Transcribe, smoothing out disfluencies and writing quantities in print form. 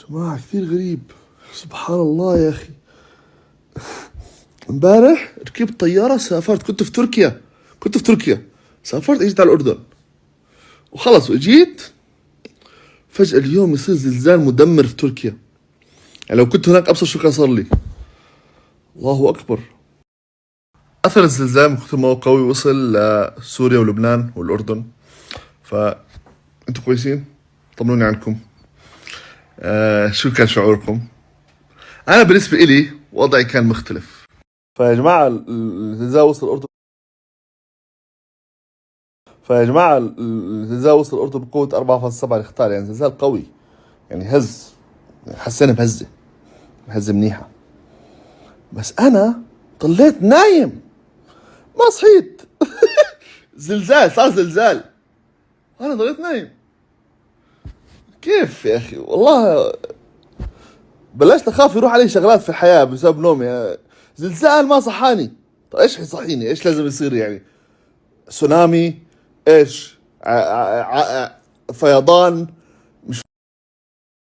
جماعة كثير غريب. سبحان الله يا أخي. امبارح ركبت طيارة سافرت، كنت في تركيا سافرت اجيت على الأردن وخلص واجيت. فجأة اليوم يصير زلزال مدمر في تركيا. يعني لو كنت هناك أبصر شو كان صار لي. الله أكبر. أثر الزلزال من كثر ما هو قوي وصل لسوريا ولبنان والأردن. فأنتوا كويسين؟ طمنوني عنكم. شو كان شعوركم؟ أنا بالنسبة إلي وضعي كان مختلف. فيا جماعة الزلزال وصل الأردن. بقوة 4.7 ريختار، يعني زلزال قوي، يعني هز، حسينا بهزة منيحة. بس أنا ضليت نايم ما صحيت. صار زلزال أنا ضليت نايم. كيف يا أخي؟ والله بلشت أخاف يروح علي شغلات في الحياة بسبب نومي. زلزال ما صحاني. طيب إيش حيصحيني؟ إيش لازم يصير يعني؟ تسونامي؟ إيش؟ فيضان؟